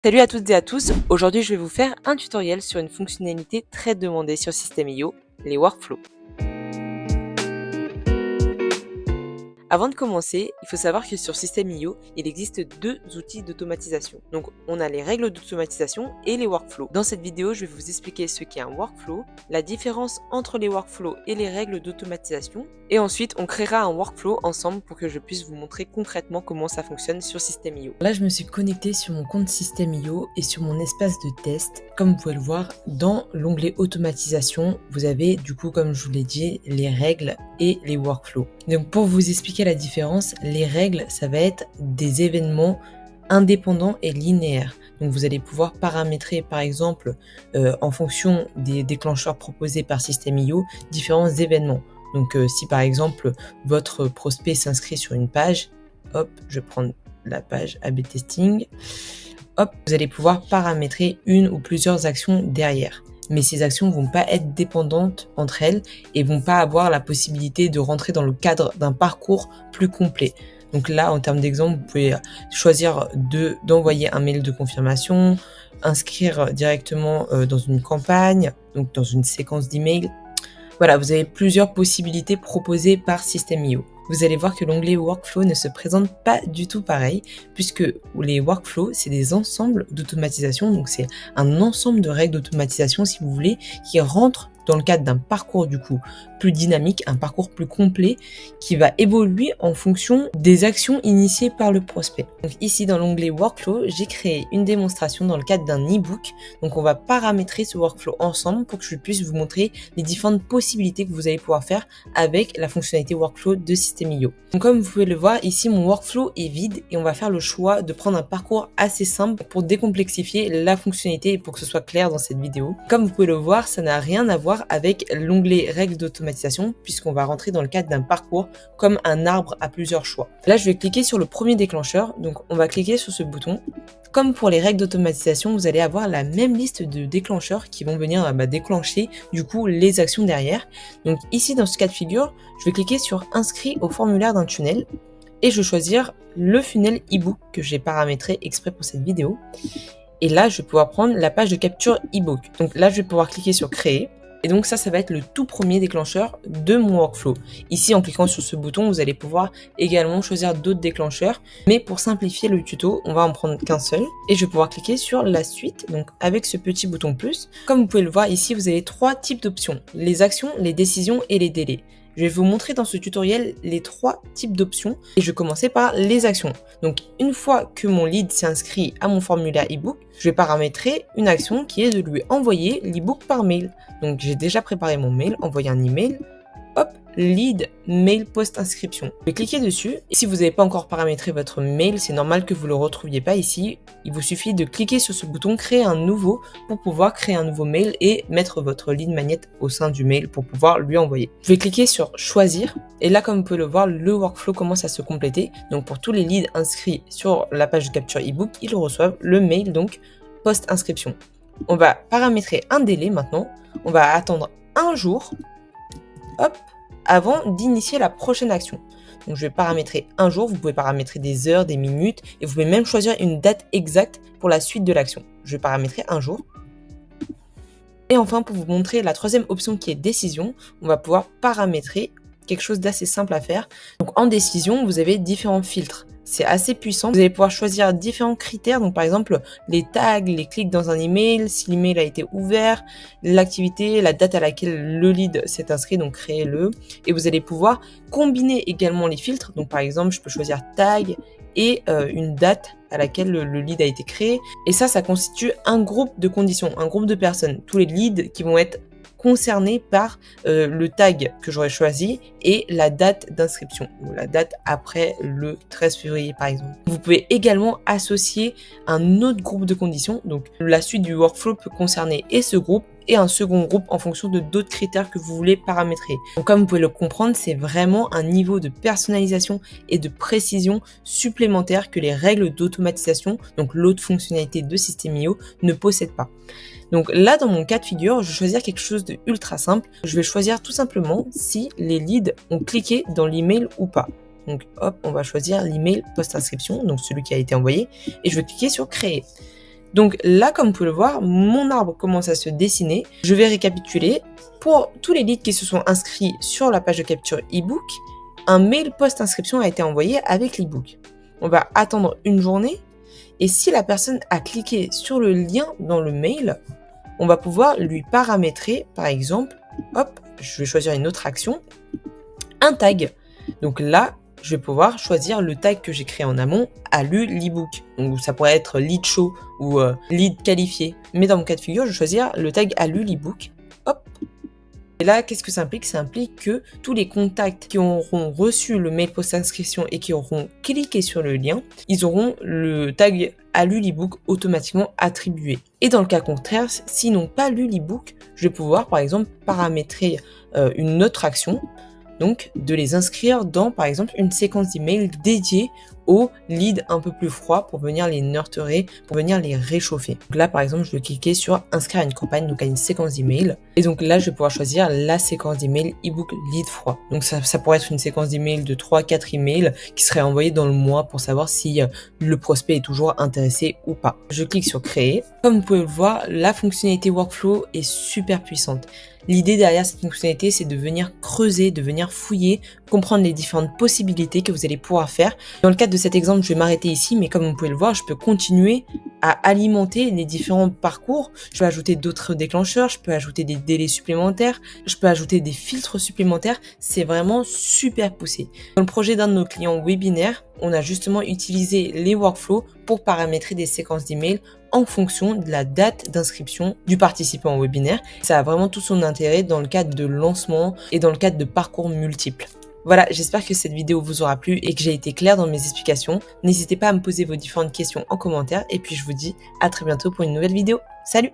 Salut à toutes et à tous, aujourd'hui je vais vous faire un tutoriel sur une fonctionnalité très demandée sur System.io, les workflows. Avant de commencer, il faut savoir que sur System.io, il existe deux outils d'automatisation. Donc on a les règles d'automatisation et les workflows. Dans cette vidéo, je vais vous expliquer ce qu'est un workflow, la différence entre les workflows et les règles d'automatisation, et ensuite on créera un workflow ensemble pour que je puisse vous montrer concrètement comment ça fonctionne sur System.io. Là, je me suis connectée sur mon compte System.io et sur mon espace de test. Comme vous pouvez le voir, dans l'onglet automatisation, vous avez du coup, comme je vous l'ai dit, les règles et les workflows. Donc pour vous expliquer la différence, les règles, ça va être des événements indépendants et linéaires. Donc vous allez pouvoir paramétrer par exemple en fonction des déclencheurs proposés par System.io différents événements. Donc si par exemple votre prospect s'inscrit sur une page, hop, je vais prendre la page A/B testing, hop, vous allez pouvoir paramétrer une ou plusieurs actions derrière. Mais ces actions vont pas être dépendantes entre elles et vont pas avoir la possibilité de rentrer dans le cadre d'un parcours plus complet. Donc là, en termes d'exemple, vous pouvez choisir d'envoyer un mail de confirmation, inscrire directement dans une campagne, donc dans une séquence d'emails. Voilà, vous avez plusieurs possibilités proposées par System.io. Vous allez voir que l'onglet Workflow ne se présente pas du tout pareil, puisque les workflows, c'est des ensembles d'automatisation, donc c'est un ensemble de règles d'automatisation, si vous voulez, qui rentrent dans le cadre d'un parcours du coup plus dynamique, un parcours plus complet qui va évoluer en fonction des actions initiées par le prospect. Donc ici dans l'onglet Workflow, j'ai créé une démonstration dans le cadre d'un e-book. Donc on va paramétrer ce workflow ensemble pour que je puisse vous montrer les différentes possibilités que vous allez pouvoir faire avec la fonctionnalité Workflow de System.io. Donc comme vous pouvez le voir, ici mon workflow est vide et on va faire le choix de prendre un parcours assez simple pour décomplexifier la fonctionnalité et pour que ce soit clair dans cette vidéo. Comme vous pouvez le voir, ça n'a rien à voir avec l'onglet règles d'automatisation puisqu'on va rentrer dans le cadre d'un parcours comme un arbre à plusieurs choix. Là, je vais cliquer sur le premier déclencheur, donc on va cliquer sur ce bouton. Comme pour les règles d'automatisation, vous allez avoir la même liste de déclencheurs qui vont venir déclencher du coup les actions derrière. Donc ici, dans ce cas de figure, je vais cliquer sur inscrit au formulaire d'un tunnel et je vais choisir le funnel ebook que j'ai paramétré exprès pour cette vidéo. Et là, je vais pouvoir prendre la page de capture ebook. Donc là, je vais pouvoir cliquer sur créer. Et donc ça va être le tout premier déclencheur de mon workflow. Ici, en cliquant sur ce bouton, vous allez pouvoir également choisir d'autres déclencheurs. Mais pour simplifier le tuto, on va en prendre qu'un seul. Et je vais pouvoir cliquer sur la suite, donc avec ce petit bouton plus. Comme vous pouvez le voir ici, vous avez trois types d'options. Les actions, les décisions et les délais. Je vais vous montrer dans ce tutoriel les trois types d'options et je vais commencer par les actions. Donc une fois que mon lead s'est inscrit à mon formulaire ebook, je vais paramétrer une action qui est de lui envoyer l'ebook par mail. Donc j'ai déjà préparé mon mail, envoyer un email, hop, lead mail post-inscription. Je vais cliquer dessus et si vous n'avez pas encore paramétré votre mail, c'est normal que vous ne le retrouviez pas ici. Il vous suffit de cliquer sur ce bouton créer un nouveau pour pouvoir créer un nouveau mail et mettre votre lead magnet au sein du mail pour pouvoir lui envoyer. Je vais cliquer sur choisir et là comme vous pouvez le voir, le workflow commence à se compléter. Donc pour tous les leads inscrits sur la page de capture ebook, ils reçoivent le mail donc post-inscription. On va paramétrer un délai maintenant. On va attendre un jour. Hop, avant d'initier la prochaine action. Donc je vais paramétrer un jour, vous pouvez paramétrer des heures, des minutes, et vous pouvez même choisir une date exacte pour la suite de l'action. Je vais paramétrer un jour. Et enfin, pour vous montrer la troisième option qui est décision, on va pouvoir paramétrer quelque chose d'assez simple à faire. Donc en décision, vous avez différents filtres. C'est assez puissant. Vous allez pouvoir choisir différents critères. Donc, par exemple, les tags, les clics dans un email, si l'email a été ouvert, l'activité, la date à laquelle le lead s'est inscrit, donc créez-le. Et vous allez pouvoir combiner également les filtres. Donc, par exemple, je peux choisir tag et une date à laquelle le lead a été créé. Et ça constitue un groupe de conditions, un groupe de personnes. Tous les leads qui vont être concernés par le tag que j'aurais choisi et la date d'inscription, ou la date après le 13 février par exemple. Vous pouvez également associer un autre groupe de conditions, donc la suite du workflow peut concerner et ce groupe et un second groupe en fonction de d'autres critères que vous voulez paramétrer. Donc comme vous pouvez le comprendre, c'est vraiment un niveau de personnalisation et de précision supplémentaire que les règles d'automatisation, donc l'autre fonctionnalité de System.io, ne possèdent pas. Donc là, dans mon cas de figure, je vais choisir quelque chose de ultra simple. Je vais choisir tout simplement si les leads ont cliqué dans l'email ou pas. Donc hop, on va choisir l'email post-inscription, donc celui qui a été envoyé, et je vais cliquer sur créer. Donc là, comme vous pouvez le voir, mon arbre commence à se dessiner. Je vais récapituler. Pour tous les leads qui se sont inscrits sur la page de capture e-book, un mail post-inscription a été envoyé avec l'e-book. On va attendre une journée et si la personne a cliqué sur le lien dans le mail, on va pouvoir lui paramétrer, par exemple, hop, je vais choisir une autre action, un tag. Donc là, je vais pouvoir choisir le tag que j'ai créé en amont, a lu l'e-book. Donc ça pourrait être lead show ou lead qualifié. Mais dans mon cas de figure, je vais choisir le tag a lu l'e-book. Hop. Et là, qu'est-ce que ça implique? Ça implique que tous les contacts qui auront reçu le mail post-inscription et qui auront cliqué sur le lien, ils auront le tag a lu l'e-book automatiquement attribué. Et dans le cas contraire, s'ils n'ont pas lu l'e-book, je vais pouvoir par exemple paramétrer une autre action, donc de les inscrire dans par exemple une séquence d'emails dédiée aux leads un peu plus froids pour venir les nurturer, pour venir les réchauffer. Donc là par exemple je vais cliquer sur inscrire à une campagne, donc à une séquence d'emails, et donc là je vais pouvoir choisir la séquence d'emails ebook lead froid. Donc ça pourrait être une séquence d'emails de 3-4 emails qui serait envoyée dans le mois pour savoir si le prospect est toujours intéressé ou pas. Je clique sur créer. Comme vous pouvez le voir, la fonctionnalité workflow est super puissante. L'idée derrière cette fonctionnalité, c'est de venir creuser, de venir fouiller, comprendre les différentes possibilités que vous allez pouvoir faire. Dans le cadre de cet exemple, je vais m'arrêter ici, mais comme vous pouvez le voir, je peux continuer à alimenter les différents parcours. Je peux ajouter d'autres déclencheurs, je peux ajouter des délais supplémentaires, je peux ajouter des filtres supplémentaires. C'est vraiment super poussé. Dans le projet d'un de nos clients webinaires, on a justement utilisé les workflows pour paramétrer des séquences d'emails en fonction de la date d'inscription du participant au webinaire. Ça a vraiment tout son intérêt dans le cadre de lancement et dans le cadre de parcours multiples. Voilà, j'espère que cette vidéo vous aura plu et que j'ai été claire dans mes explications. N'hésitez pas à me poser vos différentes questions en commentaire et puis je vous dis à très bientôt pour une nouvelle vidéo. Salut!